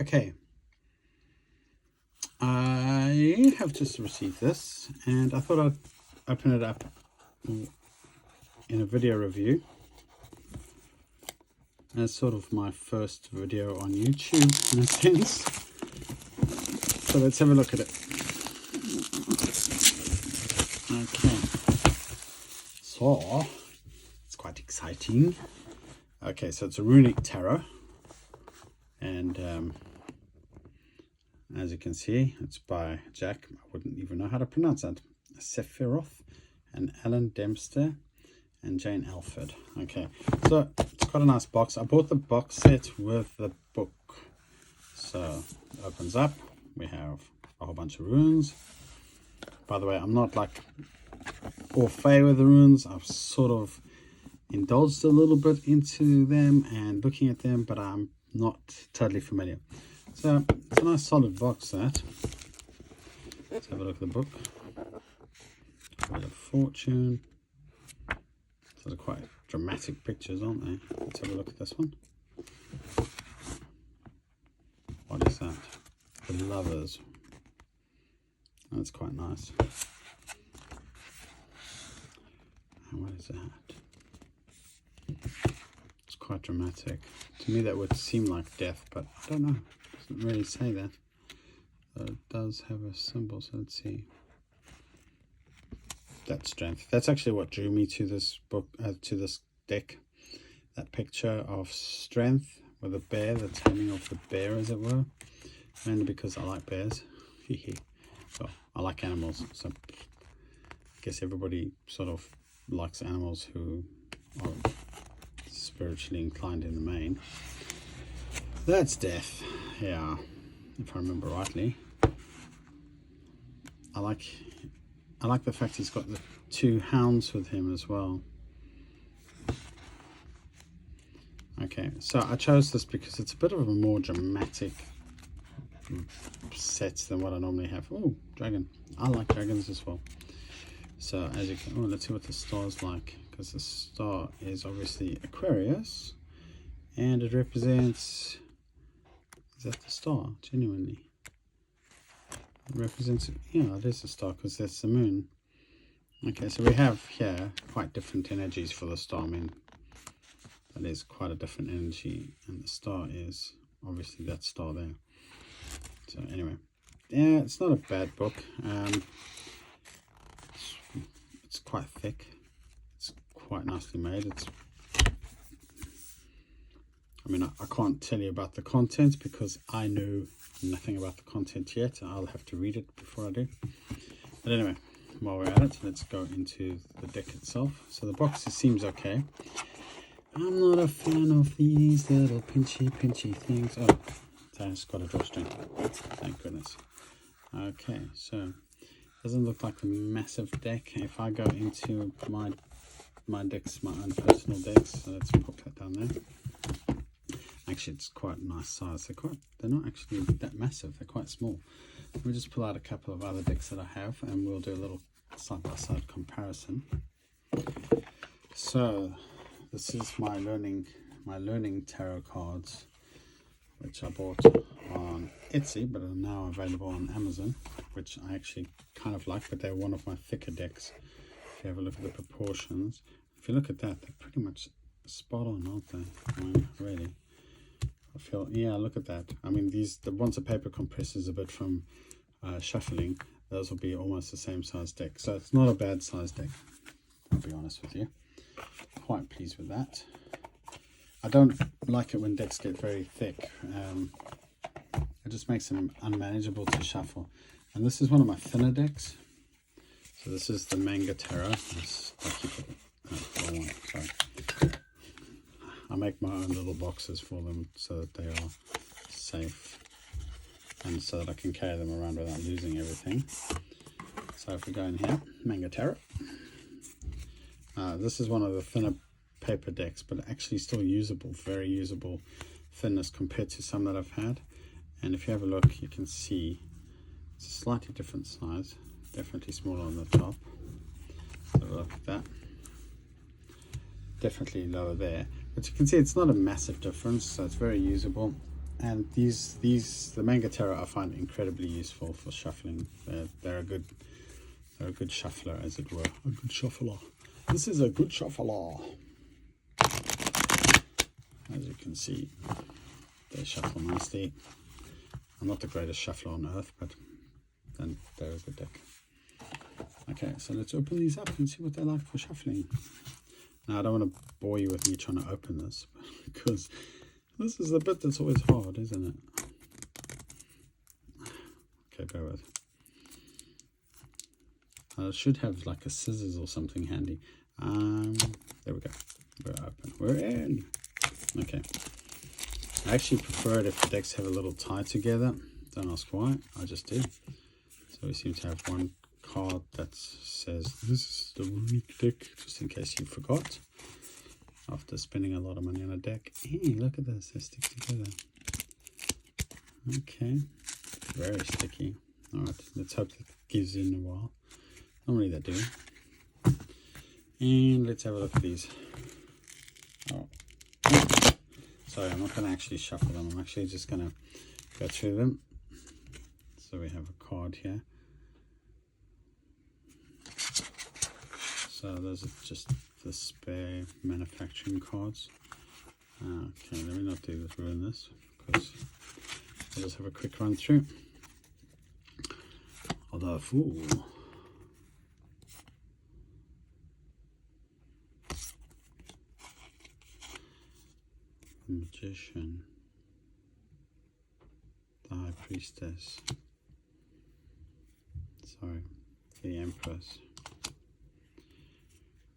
Okay, I have just received this and I thought I'd open it up in a video review as sort of my first video on YouTube in a sense. So let's have a look at it. Okay, so it's quite exciting. Okay, so it's a Runic Tarot, and as you can see, it's by Jack, I wouldn't even know how to pronounce that, Sephiroth, and Alan Dempster, and Jane Alford. Okay, so it's got a nice box. I bought the box set with the book. So it opens up, we have a whole bunch of runes. By the way, I'm not like au fait with the runes. I've sort of indulged a little bit into them and looking at them, but I'm not totally familiar. So it's a nice solid box, that. Let's have a look at the book. Wheel of Fortune. Those are quite dramatic pictures, aren't they? Let's have a look at this one. What is that? The Lovers. That's quite nice. And what is that? It's quite dramatic. To me that would seem like death, but I don't know. It doesn't really say that. It does have a symbol, so let's see. That's strength. That's actually what drew me to this book, to this deck. That picture of strength with a bear, the taming of the bear, as it were. Mainly because I like bears. Well, I like animals, so I guess everybody sort of likes animals who are spiritually inclined in the main. That's death, yeah, if I remember rightly. I like the fact he's got the two hounds with him as well. Okay, so I chose this because it's a bit of a more dramatic set than what I normally have. Oh, dragon. I like dragons as well. So as you can, oh, let's see what the star's like, because the star is obviously Aquarius, and it represents, is that the star, genuinely? It represents, yeah, it is a star because that's the moon. Okay, so we have here quite different energies for the star. I mean, that is quite a different energy, and the star is obviously that star there. So anyway, yeah, it's not a bad book. It's quite thick. It's quite nicely made. I mean, I can't tell you about the contents because I know nothing about the content yet. I'll have to read it before I do. But anyway, while we're at it, let's go into the deck itself. So the box, it seems okay. I'm not a fan of these little pinchy things. Oh, it's got a drawstring. Thank goodness. Okay, so doesn't look like a massive deck. If I go into my decks, my own personal decks, so let's pop that down there. Actually, it's quite a nice size. They're not actually that massive. They're quite small. Let me just pull out a couple of other decks that I have, and we'll do a little side-by-side comparison. So this is my learning tarot cards, which I bought on Etsy, but are now available on Amazon, which I actually kind of like, but they're one of my thicker decks. If you have a look at the proportions, if you look at that, they're pretty much spot on, aren't they? I mean, really. I feel, yeah, look at that. I mean, the ones the paper compresses a bit from shuffling, those will be almost the same size deck. So it's not a bad size deck, I'll be honest with you. Quite pleased with that. I don't like it when decks get very thick. It just makes them unmanageable to shuffle. And this is one of my thinner decks. So this is the Manga Tarot. I make my own little boxes for them so that they are safe and so that I can carry them around without losing everything. So if we go in here, Manga Tarot. This is one of the thinner paper decks, but actually still usable, very usable thinness compared to some that I've had. And if you have a look, you can see it's a slightly different size, definitely smaller on the top. So look at that, definitely lower there, but you can see it's not a massive difference, so it's very usable. And the manga tarot I find incredibly useful for shuffling. They're a good shuffler, as it were. A good shuffler. This is a good shuffler. As you can see, they shuffle nicely. I'm not the greatest shuffler on earth, but then they're a good deck. Okay, so let's open these up and see what they're like for shuffling. Now, I don't want to bore you with me trying to open this, because this is the bit that's always hard, isn't it? Okay, bear with. I should have like a scissors or something handy. There we go. We're open. We're in. Okay. I actually prefer it if the decks have a little tie together. Don't ask why. I just do. So we seem to have one card that says this is the Runic deck, just in case you forgot. After spending a lot of money on a deck. Hey, look at this. They stick together. Okay. Very sticky. Alright, let's hope that gives in a while. Normally they do. And let's have a look at these. Oh. Sorry, I'm not going to actually shuffle them. I'm actually just going to go through them. So we have a card here. So those are just the spare manufacturing cards. Okay, let me not ruin this, because I'll just have a quick run through. The Fool. The Magician. The High Priestess. Sorry, the Empress.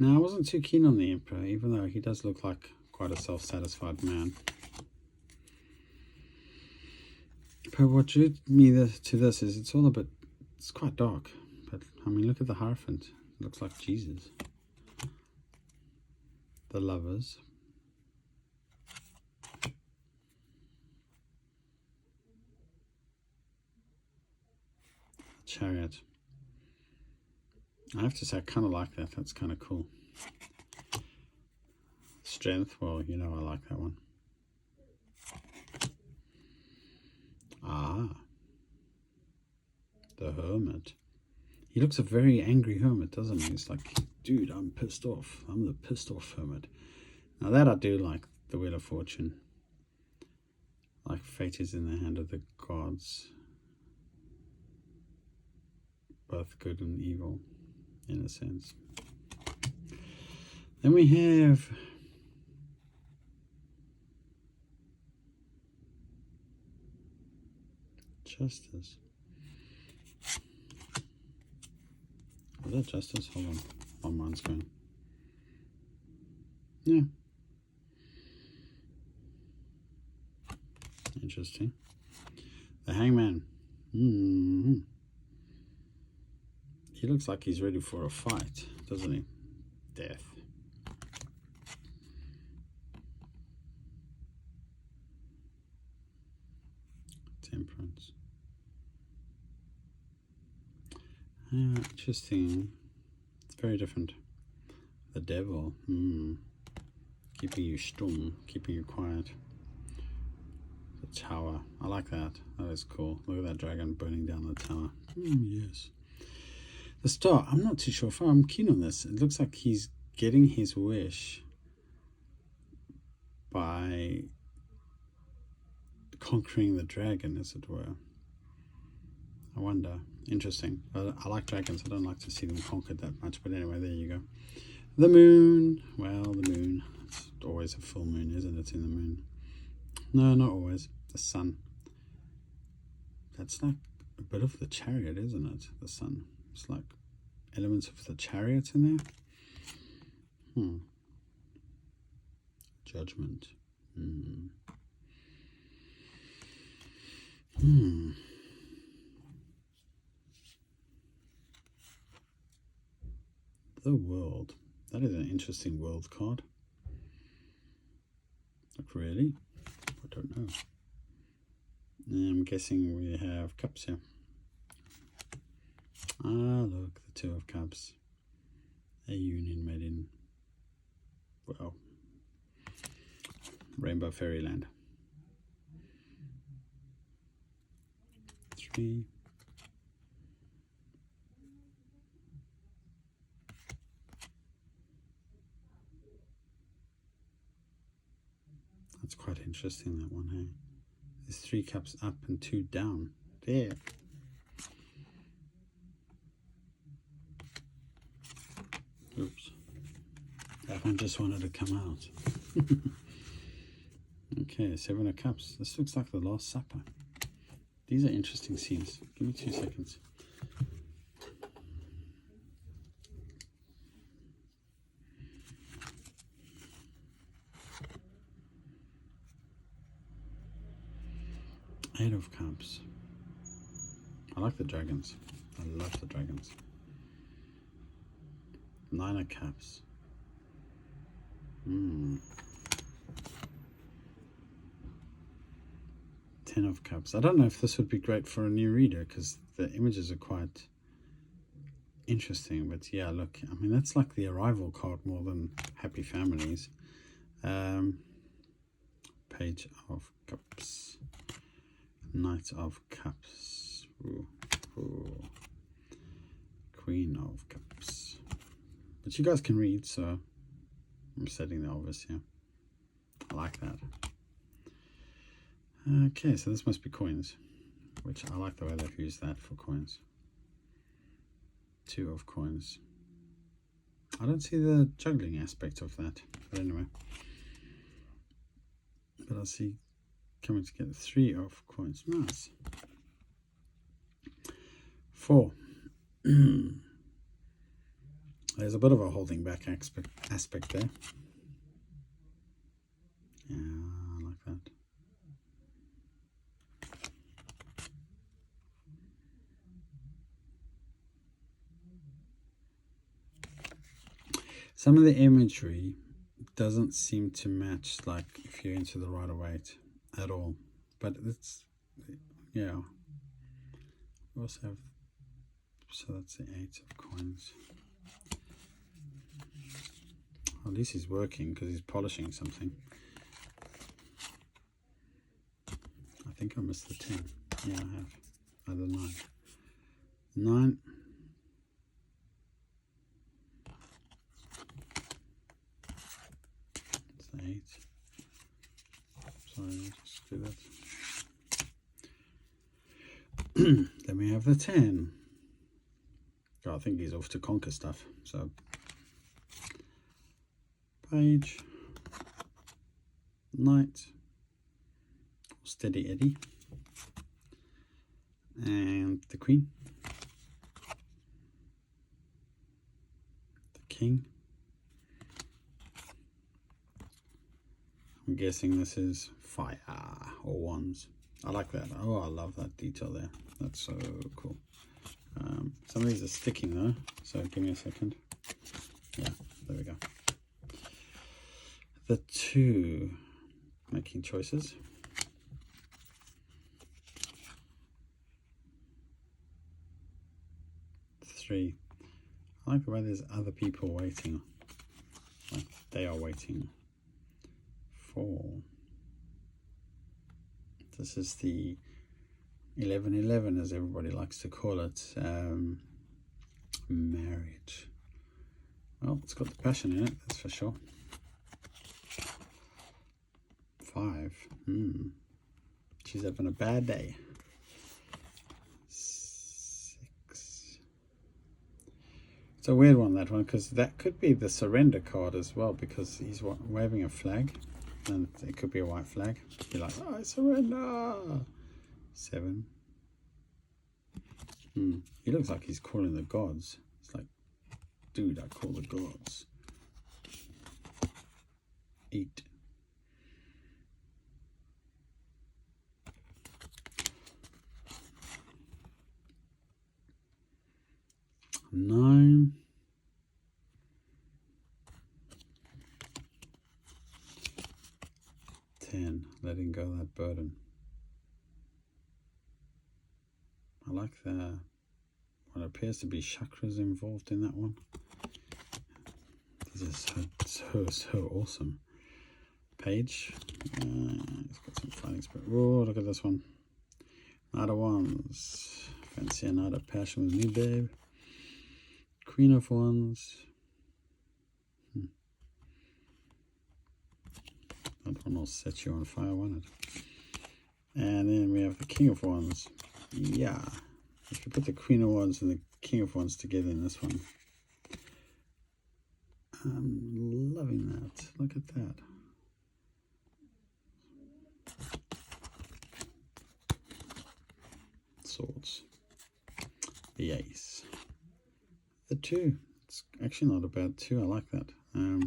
Now, I wasn't too keen on the Emperor, even though he does look like quite a self-satisfied man. But what drew me to this is it's quite dark. But, I mean, look at the Hierophant. It looks like Jesus. The Lovers. Chariot. I have to say, I kind of like that. That's kind of cool. Strength. Well, you know I like that one. Ah. The Hermit. He looks a very angry hermit, doesn't he? It's like, dude, I'm pissed off. I'm the pissed off hermit. Now that I do like. The Wheel of Fortune. Like fate is in the hand of the gods. Both good and evil, in a sense. Then we have Justice. Was that Justice? Hold on. My mind's going. Yeah. Interesting. The Hangman. He looks like he's ready for a fight, doesn't he? Death. Temperance. Interesting. It's very different. The Devil. Keeping you stum, keeping you quiet. The Tower. I like that. That is cool. Look at that dragon burning down the tower. Yes. The Star. I'm not too sure if I'm keen on this. It looks like he's getting his wish by conquering the dragon, as it were. I wonder. Interesting. I like dragons. I don't like to see them conquered that much. But anyway, there you go. The Moon. Well, the Moon. It's always a full moon, isn't it, in the moon? No, not always. The Sun. That's like a bit of the Chariot, isn't it? The Sun. It's like elements of the Chariot in there. Judgment. The World. That is an interesting World card. Like, really? I don't know. I'm guessing we have Cups here. Ah, look, the Two of Cups. A union made in, well, Rainbow Fairyland. 3. That's quite interesting, that one, hey? There's 3 cups up and 2 down. There. Oops. That one just wanted to come out. Okay, 7 of Cups. This looks like the Last Supper. These are interesting scenes. Give me 2 seconds. Eight of Cups. I like the dragons. I love the dragons. 9 of Cups. 10 of Cups. I don't know if this would be great for a new reader because the images are quite interesting. But yeah, look, I mean, that's like the Arrival card more than Happy Families. Page of Cups. Knight of Cups. Ooh, ooh. Queen of Cups. But you guys can read, so I'm setting the obvious here. I like that. Okay, so this must be coins, which I like the way they've used that for coins. 2 of coins. I don't see the juggling aspect of that, but anyway. But I see coming together 3 of coins. Nice. 4. There's a bit of a holding back aspect there. Yeah, I like that. Some of the imagery doesn't seem to match, like if you're into the Rider-Waite at all. But it's, yeah. We also have, so that's the 8 of coins. At least he's working because he's polishing something. I think I missed the 10. Yeah, I have. Oh, the 9. 9. It's the 8. Sorry, I'll just do that. Then we have the 10. Oh, I think he's off to conquer stuff. So, page, knight, steady Eddie, and the queen, the king. I'm guessing this is fire or wands. I like that. Oh, I love that detail there. That's so cool. Some of these are sticking though, so give me a second. Yeah, there we go. The 2, making choices. 3, I like the way there's other people waiting, like they are waiting. 4, this is the 1111 as everybody likes to call it, marriage. Well, it's got the passion in it, that's for sure. 5, she's having a bad day. 6, it's a weird one, that one, because that could be the surrender card as well, because he's waving a flag, and it could be a white flag. Be like, oh, I surrender. 7. He looks like he's calling the gods. It's like, dude, I call the gods. 8. 9. 10, letting go of that burden. I like the, what appears to be chakras involved in that one. These are so awesome. Page, it's got some fighting spirit. Oh, look at this one. Knight of Wands. Fancy a night of passion with me, babe. Queen of Wands. That one will set you on fire, won't it? And then we have the King of Wands. Yeah. If you put the Queen of Wands and the King of Wands together in this one, I'm loving that. Look at that. Swords. The Ace. The 2. It's actually not a bad 2. I like that. I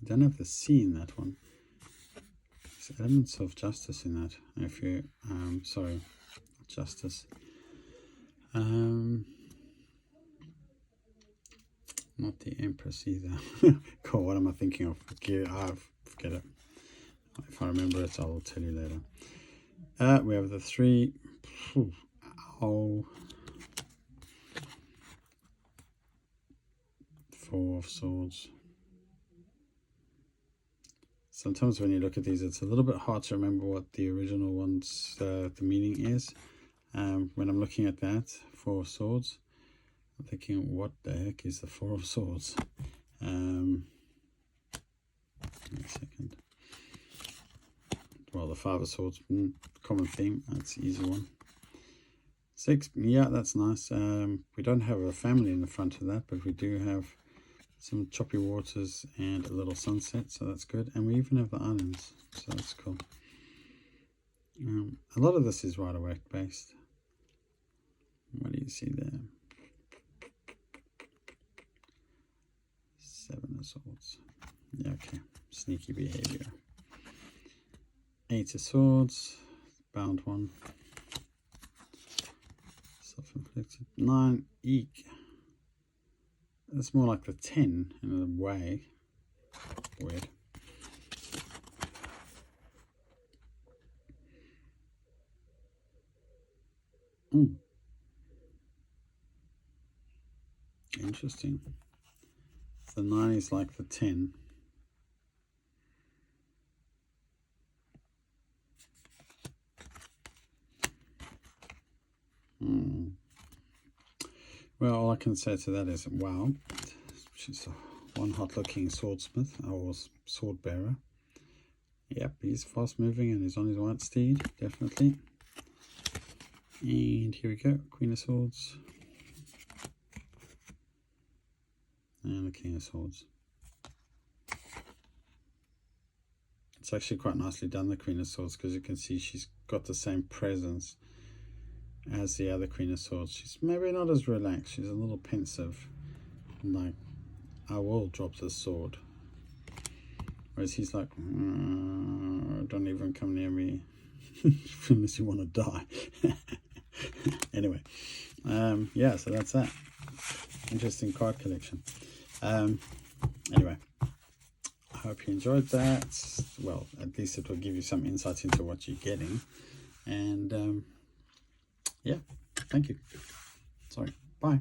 don't have the C in that one. There's elements of justice in that. If you, sorry, justice. Not the Empress either. Cool, what am I thinking of? Forget it. If I remember it, I'll tell you later. We have the 3. Oh. 4 of Swords. Sometimes when you look at these, it's a little bit hard to remember what the original one's the meaning is. When I'm looking at that, 4 of Swords, I'm thinking, what the heck is the 4 of Swords? Wait a second. Well, the 5 of Swords, common theme. That's the easy one. 6, yeah, that's nice. We don't have a family in the front of that, but we do have some choppy waters and a little sunset, so that's good. And we even have the islands, so that's cool. A lot of this is Rider-Waite based. What do you see there? 7 of Swords. Yeah, okay. Sneaky behavior. 8 of Swords. Bound 1. Self-inflicted. 9. Eek. It's more like the 10 in a way. Weird. Interesting. The 9 is like the 10. Well, all I can say to that is, wow, she's one hot-looking swordsmith or sword bearer. Yep, he's fast-moving and he's on his white steed, definitely. And here we go, Queen of Swords. And the King of Swords. It's actually quite nicely done, the Queen of Swords, because you can see she's got the same presence as the other Queen of Swords. She's maybe not as relaxed, she's a little pensive, like, I will drop this sword. Whereas he's like, don't even come near me unless you want to die. Anyway, yeah, so that's that. Interesting card collection. Anyway, I hope you enjoyed that. Well, at least it will give you some insight into what you're getting. And yeah, thank you. Sorry, bye.